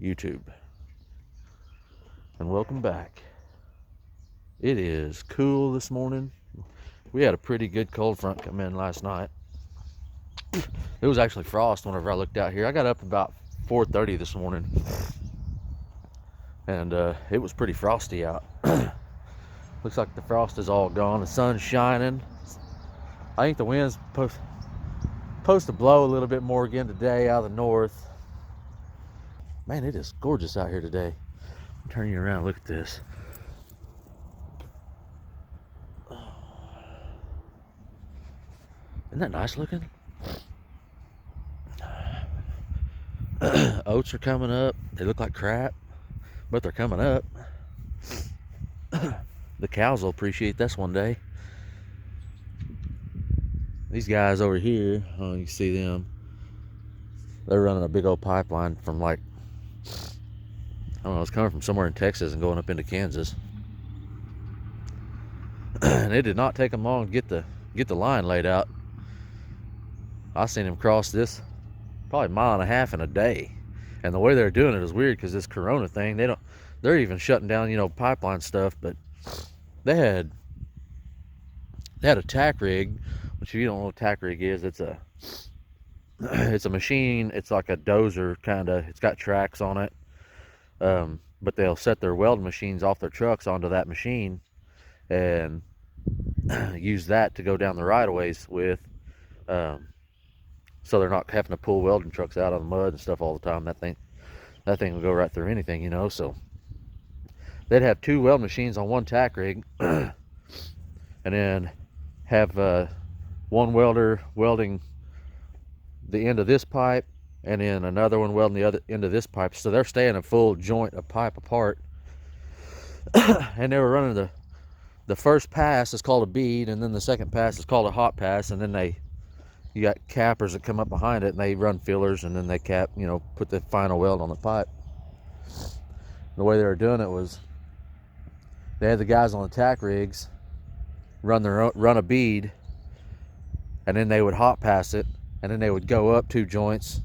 YouTube, and welcome back. It is cool this morning. We had a pretty good cold front come in last night. It was actually frost whenever I looked out here. I got up about 4:30 this morning, and it was pretty frosty out. Looks like the frost is all gone. The sun's shining. I think the wind's supposed to blow a little bit more again today out of the north. Man, it is gorgeous out here today. I'm turning you around. Look at this. Isn't that nice looking? Oats are coming up. They look like crap, but they're coming up. The cows will appreciate this one day. These guys over here, oh, you can see them. They're running a big old pipeline from like, I don't know, it's coming from somewhere in Texas and going up into Kansas. And it did not take them long to get the line laid out. I seen them cross this probably a mile and a half in a day. And the way they're doing it is weird because this Corona thing, they're even shutting down, pipeline stuff, but they had a tack rig, which if you don't know what a tack rig is, it's a machine. It's like a dozer kind of. It's got tracks on it, but they'll set their welding machines off their trucks onto that machine and use that to go down the right of ways with, so they're not having to pull welding trucks out of the mud and stuff all the time. That thing will go right through anything, so they'd have two weld machines on one tack rig, and then have one welder welding the end of this pipe, and then another one welding the other end of this pipe. So they're staying a full joint of pipe apart. And they were running the first pass is called a bead, and then the second pass is called a hot pass, and then you got cappers that come up behind it, and they run fillers, and then they cap, put the final weld on the pipe. The way they were doing it was they had the guys on the tack rigs run a bead, and then they would hot pass it, and then they would go up two joints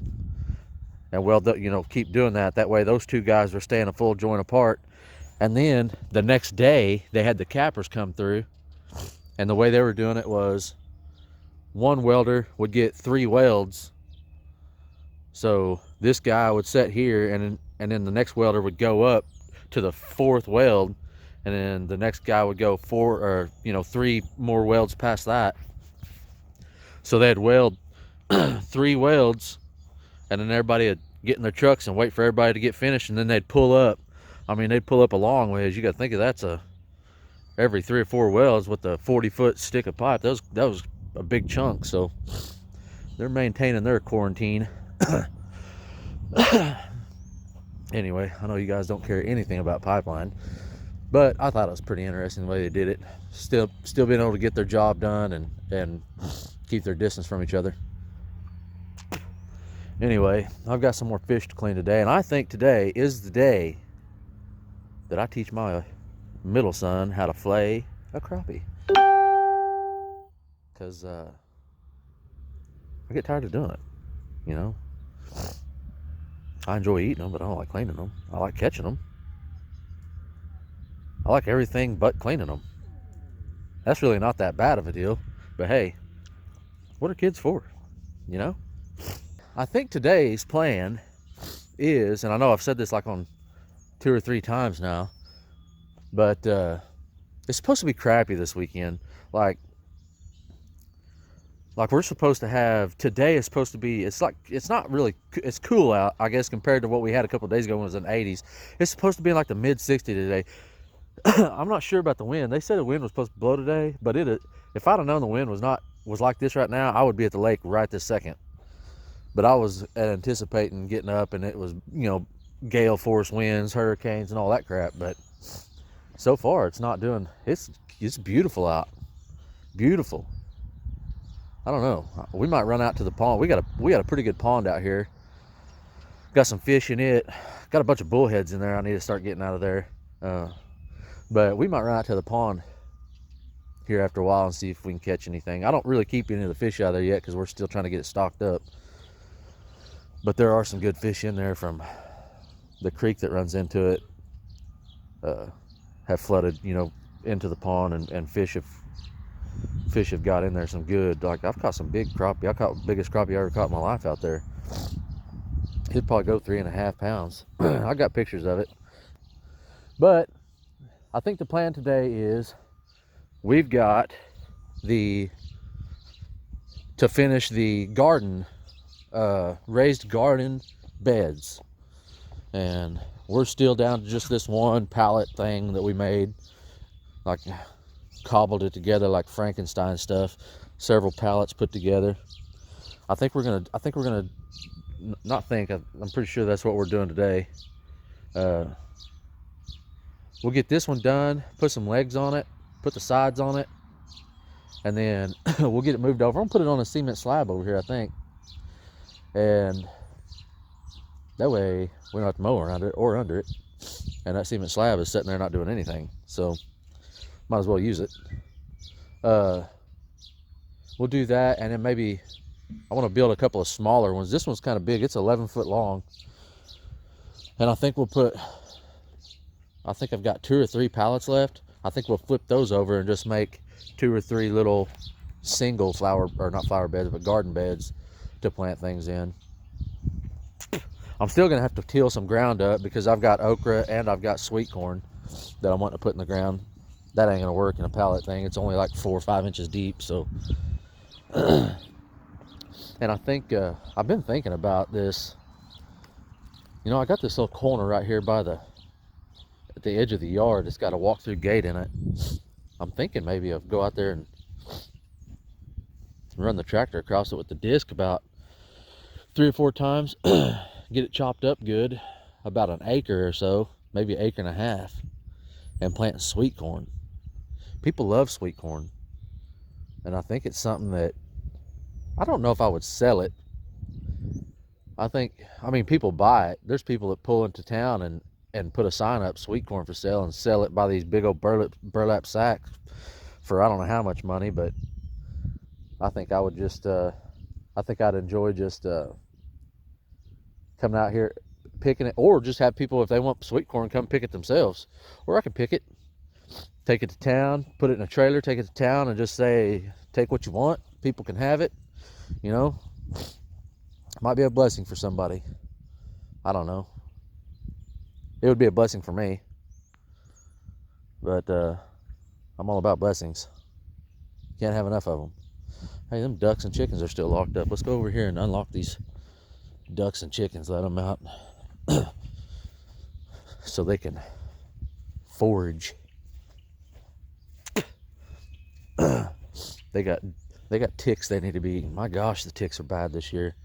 and weld the, keep doing that. That way those two guys were staying a full joint apart. And then the next day they had the cappers come through, and the way they were doing it was one welder would get 3 welds. So this guy would set here, and then the next welder would go up to the 4th weld, and then the next guy would go 3 more welds past that. So they'd weld 3 welds, and then everybody would get in their trucks and wait for everybody to get finished, and then they'd pull up. I mean, they'd pull up a long ways. You got to think of that's every 3 or 4 welds with a 40-foot stick of pipe. That was a big chunk. So they're maintaining their quarantine. Anyway, I know you guys don't care anything about pipeline, but I thought it was pretty interesting the way they did it. Still being able to get their job done and keep their distance from each other. Anyway, I've got some more fish to clean today, and I think today is the day that I teach my middle son how to flay a crappie. Because I get tired of doing it, I enjoy eating them, but I don't like cleaning them. I like catching them. I like everything but cleaning them. That's really not that bad of a deal. But hey, what are kids for? I think today's plan is, and I know I've said this like on 2 or 3 times now, but it's supposed to be crappy this weekend. Like we're supposed to have, today is supposed to be, it's cool out, I guess, compared to what we had a couple of days ago when it was in the 80s. It's supposed to be in like the mid 60s today. I'm not sure about the wind. They said the wind was supposed to blow today, but if I'd have known the wind was like this right now, I would be at the lake right this second. But I was anticipating getting up, and it was, gale force winds, hurricanes, and all that crap. But so far it's not doing, it's beautiful out. Beautiful. I don't know, we might run out to the pond. We got a pretty good pond out here. Got some fish in it. Got a bunch of bullheads in there I need to start getting out of there. But we might run out to the pond here after a while and see if we can catch anything. I don't really keep any of the fish out of there yet because we're still trying to get it stocked up. But there are some good fish in there from the creek that runs into it have flooded, you know, into the pond, and fish have got in there some good. Like, I've caught some big crappie. I caught the biggest crappie I ever caught in my life out there. It'd probably go 3.5 pounds. I got pictures of it. But I think the plan today is we've got to finish the garden, raised garden beds. And we're still down to just this one pallet thing that we made, like cobbled it together like Frankenstein stuff, several pallets put together. I'm pretty sure that's what we're doing today. We'll get this one done, put some legs on it, put the sides on it, and then we'll get it moved over. I'm gonna put it on a cement slab over here, I think. And that way we don't have to mow around it or under it. And that cement slab is sitting there not doing anything. So might as well use it. We'll do that, and then maybe I want to build a couple of smaller ones. This one's kind of big. It's 11 foot long. And I think I've got 2 or 3 pallets left. I think we'll flip those over and just make 2 or 3 little single not flower beds, but garden beds to plant things in. I'm still gonna have to till some ground up because I've got okra and I've got sweet corn that I want to put in the ground. That ain't gonna work in a pallet thing. It's only like 4 or 5 inches deep. So, and I think I've been thinking about this. You know, I got this little corner right here at the edge of the yard. It's got a walk-through gate in it. I'm thinking maybe I'll go out there and run the tractor across it with the disc about 3 or 4 times. Get it chopped up good, about an acre or so, maybe 1.5 acres, and plant sweet corn. People love sweet corn, and I think it's something that I don't know if I would sell it. I mean, people buy it. There's people that pull into town and put a sign up, sweet corn for sale, and sell it by these big old burlap sacks for I don't know how much money. But I think I would just I think I'd enjoy just coming out here picking it, or just have people, if they want sweet corn, come pick it themselves. Or I can pick it, take it to town, put it in a trailer, take it to town, and just say, take what you want. People can have it, you know. Might be a blessing for somebody. I don't know. It would be a blessing for me. But I'm all about blessings. Can't have enough of them. Hey, them ducks and chickens are still locked up. Let's go over here and unlock these ducks and chickens, let them out so they can forage. They got ticks they need to be eating. My gosh, the ticks are bad this year.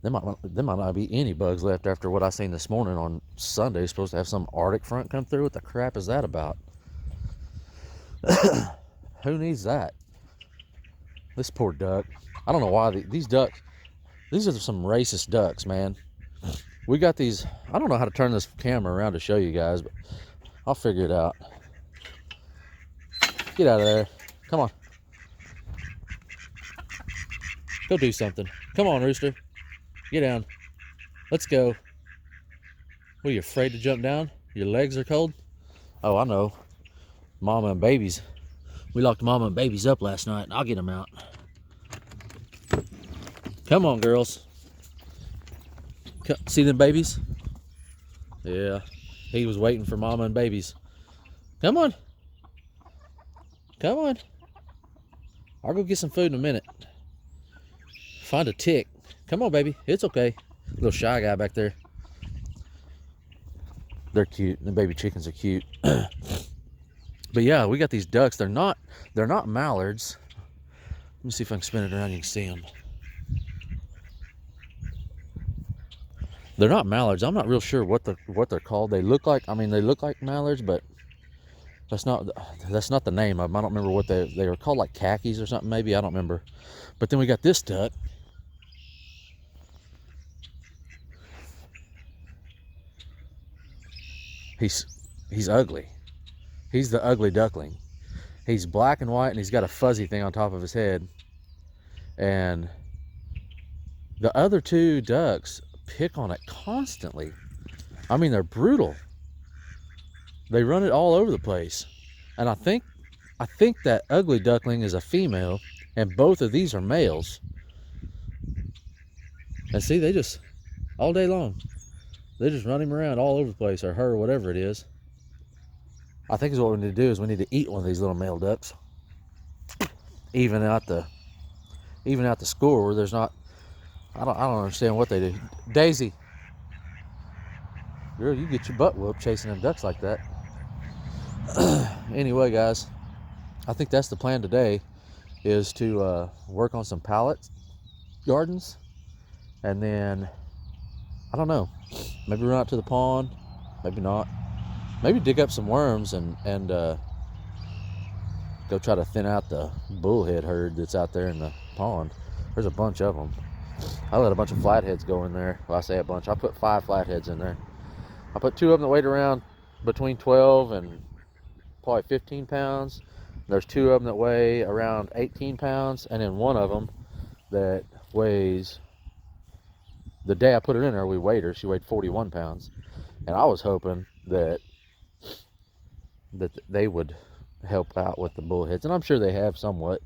There might not be any bugs left after what I seen this morning on Sunday. Supposed to have some Arctic front come through. What the crap is that about? Who needs that? This poor duck. I don't know why these ducks. These are some racist ducks, man. We got these. I don't know how to turn this camera around to show you guys, but I'll figure it out. Get out of there. Come on. Go do something. Come on, rooster. Get down. Let's go. What, are you afraid to jump down? Your legs are cold? Oh, I know. Mama and babies. We locked mama and babies up last night. I'll get them out. Come on, girls. See them babies? Yeah. He was waiting for mama and babies. Come on. Come on. I'll go get some food in a minute. Find a tick. Come on, baby. It's okay. Little shy guy back there. They're cute. The baby chickens are cute. But yeah, we got these ducks. They're not mallards. Let me see if I can spin it around. You can see them. They're not mallards. I'm not real sure what they're called. They look like mallards, but that's not the name of them. I don't remember what they were called, like khakis or something maybe. I don't remember. But then we got this duck. He's ugly. He's the ugly duckling. He's black and white, and he's got a fuzzy thing on top of his head. And the other 2 ducks pick on it constantly. I mean, they're brutal. They run it all over the place. And I think that ugly duckling is a female, and both of these are males. And see, they just, all day long, they just run him around all over the place, or her, or whatever it is. I think is what we need to do is we need to eat one of these little male ducks. Even out the score where there's not, I don't understand what they do. Daisy, girl, you get your butt whooped chasing them ducks like that. Anyway, guys, I think that's the plan today, is to work on some pallet gardens, and then I don't know, maybe run out to the pond, maybe not, maybe dig up some worms and go try to thin out the bullhead herd that's out there in the pond. There's a bunch of them. I let a bunch of flatheads go in there. Well, I say a bunch, I put 5 flatheads in there. I put 2 of them that weighed around between 12 and probably 15 pounds. There's 2 of them that weigh around 18 pounds, and then 1 of them that weighs, the day I put her in there, we weighed her, she weighed 41 pounds. And I was hoping that they would help out with the bullheads, and I'm sure they have somewhat.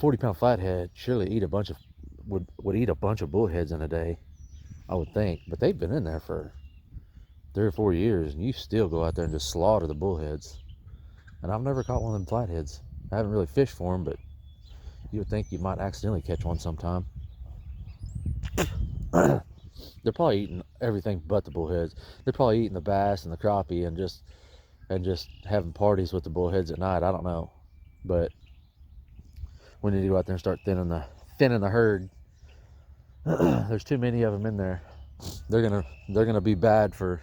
40-pound flathead surely eat a bunch of, would eat a bunch of bullheads in a day, I would think. But they've been in there for 3 or 4 years, and you still go out there and just slaughter the bullheads. And I've never caught one of them flatheads. I haven't really fished for them, but you would think you might accidentally catch one sometime. They're probably eating everything but the bullheads. They're probably eating the bass and the crappie and just having parties with the bullheads at night. I don't know, but we need to go out there and start thinning the herd. There's too many of them in there. They're gonna be bad for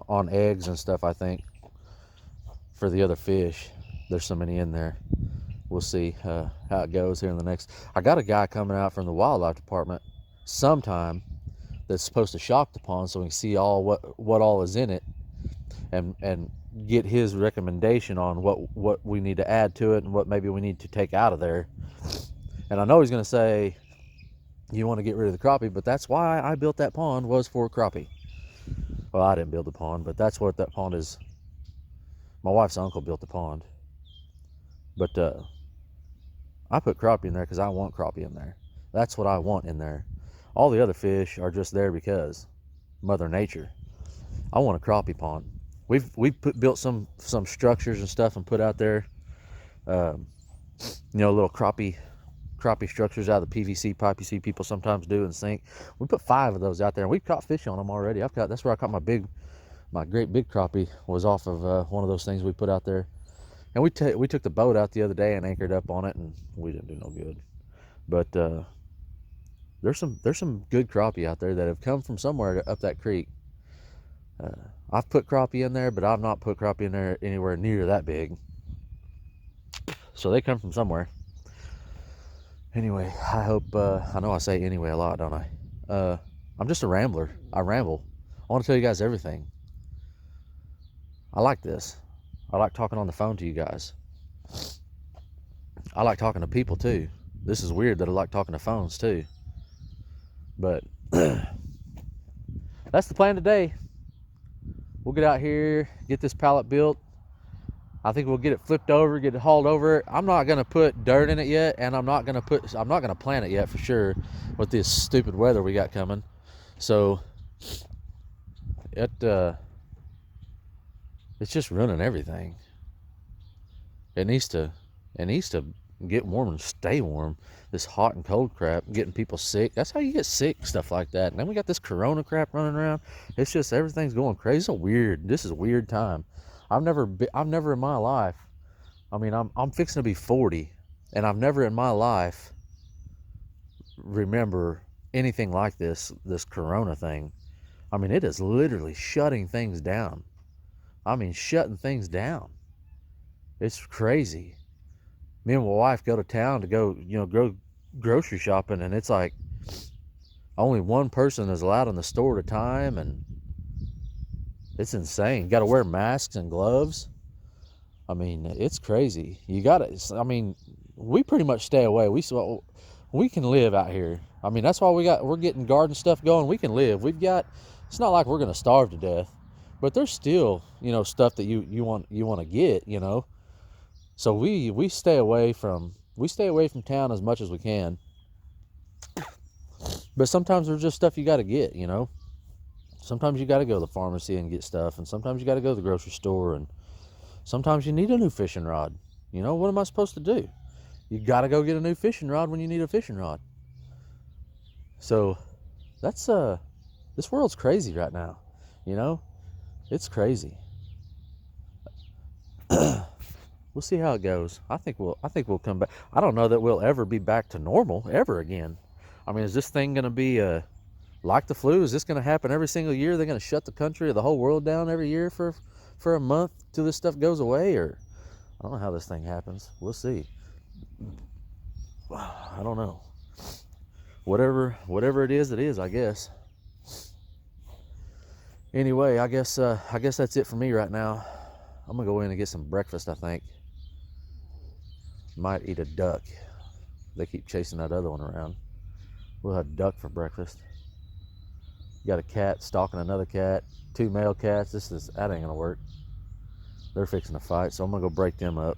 on eggs and stuff, I think, for the other fish. There's so many in there. We'll see how it goes here in the next. I got a guy coming out from the wildlife department sometime that's supposed to shock the pond so we can see all what all is in it, and get his recommendation on what we need to add to it and what maybe we need to take out of there. And I know he's going to say you want to get rid of the crappie, but that's why I built that pond, was for crappie. Well, I didn't build the pond, but that's what that pond is. My wife's uncle built the pond, but I put crappie in there because I want crappie in there. That's what I want in there. All the other fish are just there because Mother Nature. I want a crappie pond. We've built some structures and stuff and put out there, little crappie structures out of the PVC pipe you see people sometimes do and sink. We put 5 of those out there, and we've caught fish on them already. That's where I caught my great big crappie, was off of one of those things we put out there. And we took the boat out the other day and anchored up on it, and we didn't do no good. But there's some good crappie out there that have come from somewhere up that creek. I've put crappie in there, but I've not put crappie in there anywhere near that big. So they come from somewhere. Anyway, I hope, I know I say anyway a lot, don't I? I'm just a rambler. I ramble. I want to tell you guys everything. I like this. I like talking on the phone to you guys. I like talking to people too. This is weird that I like talking to phones too. But that's the plan today. We'll get out here, get this pallet built. I think we'll get it flipped over, get it hauled over. I'm not gonna put dirt in it yet, and I'm not gonna plant it yet for sure with this stupid weather we got coming. So it's just ruining everything. It needs to get warm and stay warm. This hot and cold crap, getting people sick. That's how you get sick, stuff like that. And then we got this corona crap running around. It's just, everything's going crazy. This is a weird time. I've never in my life, I mean, I'm fixing to be 40, and I've never in my life remember anything like this corona thing. I mean, it is literally shutting things down. Shutting things down. It's crazy. Me and my wife go to town to go grocery shopping, and it's like only one person is allowed in the store at a time, and it's insane. Got to wear masks and gloves. I mean, it's crazy. We pretty much stay away. We can live out here. I mean, that's why we're getting garden stuff going. We can live. It's not like we're going to starve to death, but there's still, stuff that you want to get, So we stay away from town as much as we can. But sometimes there's just stuff you got to get, Sometimes you got to go to the pharmacy and get stuff, and sometimes you got to go to the grocery store, and sometimes you need a new fishing rod. What am I supposed to do? You got to go get a new fishing rod when you need a fishing rod. So that's this world's crazy right now. It's crazy. We'll see how it goes. I think we'll come back. I don't know that we'll ever be back to normal ever again. I mean, is this thing going to be like the flu? Is this going to happen every single year? They're going to shut the country or the whole world down every year for a month till this stuff goes away? Or I don't know how this thing happens. We'll see. I don't know. Whatever it is, I guess. Anyway, I guess that's it for me right now. I'm gonna go in and get some breakfast, I think. Might eat a duck. They keep chasing that other one around. We'll have duck for breakfast. Got a cat stalking another cat. 2 male cats. That ain't gonna work. They're fixing to fight, so I'm gonna go break them up.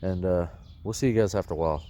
And we'll see you guys after a while.